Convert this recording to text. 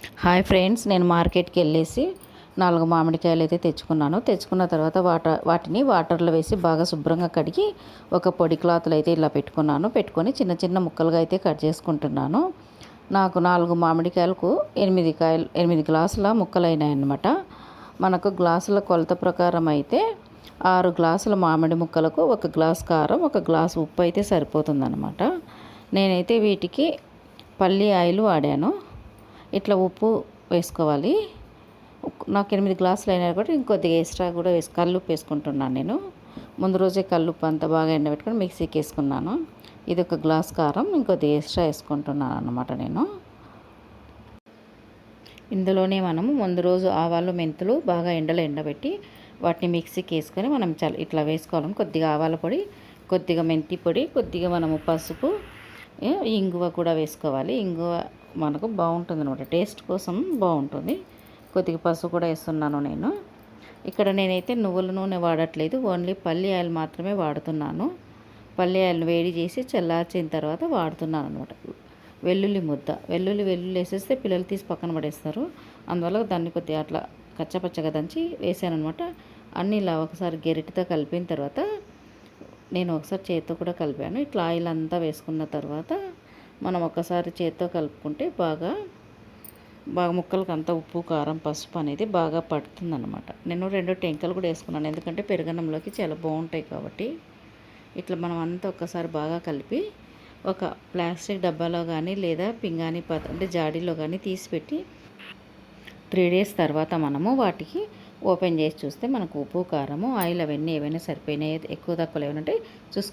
Hi friends, నేను మార్కెట్కి వెళ్ళేసి 4 మామిడికాయలు అయితే తెచ్చుకున్నాను. తెచ్చుకున్న తర్వాత వాటిని వాటర్లో వేసి బాగా శుభ్రంగా కడిగి ఒక పొడి క్లాత్లో అయితే ఇలా పెట్టుకొని చిన్న చిన్న ముక్కలుగా అయితే కట్ చేసుకుంటున్నాను. నాకు 4 మామిడికాయలకు 8 గ్లాసుల ముక్కలు అయినాయన్నమాట. మనకు గ్లాసుల కొలత ప్రకారం అయితే 6 గ్లాసుల మామిడి ముక్కలకు 1 గ్లాస్ కారం, 1 గ్లాసు ఉప్పు అయితే సరిపోతుందన్నమాట. నేనైతే వీటికి పల్లి ఆయిల్ వాడాను. ఇట్లా ఉప్పు వేసుకోవాలి. నాకు 8 గ్లాసులు అయినా కూడా ఇంకొద్దిగా ఎక్స్ట్రా కూడా కల్లుప్పు వేసుకుంటున్నాను. నేను ముందు రోజే కల్లుప్పు అంతా బాగా ఎండబెట్టుకొని మిక్సీకి వేసుకున్నాను. ఇది 1 గ్లాస్ కారం, ఇంకొద్దిగా ఎక్స్ట్రా వేసుకుంటున్నాను అన్నమాట. నేను ఇందులోనే మనము ముందు రోజు ఆవాలు మెంతులు బాగా ఎండబెట్టి వాటిని మిక్సీకి వేసుకొని మనం ఇట్లా వేసుకోవాలని కొద్దిగా ఆవాల పొడి, కొద్దిగా మెంతి పొడి, కొద్దిగా మనము పసుపు, ఇంగువ కూడా వేసుకోవాలి. ఇంగువ మనకు బాగుంటుంది అనమాట, టేస్ట్ కోసం బాగుంటుంది. కొద్దిగా పసుపు కూడా వేస్తున్నాను నేను. ఇక్కడ నేనైతే నువ్వుల నూనె వాడట్లేదు, ఓన్లీ పల్లి ఆయిల్ మాత్రమే వాడుతున్నాను. పల్లి ఆయిల్ని వేడి చేసి చల్లార్చిన తర్వాత వాడుతున్నాను అనమాట. వెల్లుల్లి వేసేస్తే పిల్లలు తీసి పక్కన పడేస్తారు. అందువల్ల దాన్ని కొద్దిగా అట్లా కచ్చపచ్చగా దంచి వేసాను అనమాట. అన్నీ ఇలా ఒకసారి గెరిటితో కలిపిన తర్వాత నేను ఒకసారి చేతితో కూడా కలిపాను. ఇట్లా ఆయిల్ అంతా వేసుకున్న తర్వాత మనం ఒకసారి చేతితో కలుపుకుంటే బాగా ముక్కలకు అంతా ఉప్పు, కారం, పసుపు అనేది బాగా పడుతుందన్నమాట. నేను 2 టెంకలు కూడా వేసుకున్నాను, ఎందుకంటే పెరుగన్నంలోకి చాలా బాగుంటాయి కాబట్టి. ఇట్లా మనం అంతా ఒక్కసారి బాగా కలిపి ఒక ప్లాస్టిక్ డబ్బాలో కానీ లేదా పింగాణి అంటే జాడీలో కానీ తీసిపెట్టి 3 డేస్ తర్వాత మనము వాటికి ఓపెన్ చేసి చూస్తే మనకు ఉప్పు, కారము, ఆయిల్ అవన్నీ ఏవైనా సరిపోయినాయి, ఎక్కువ తక్కువ ఏమైనా చూసుకుంటే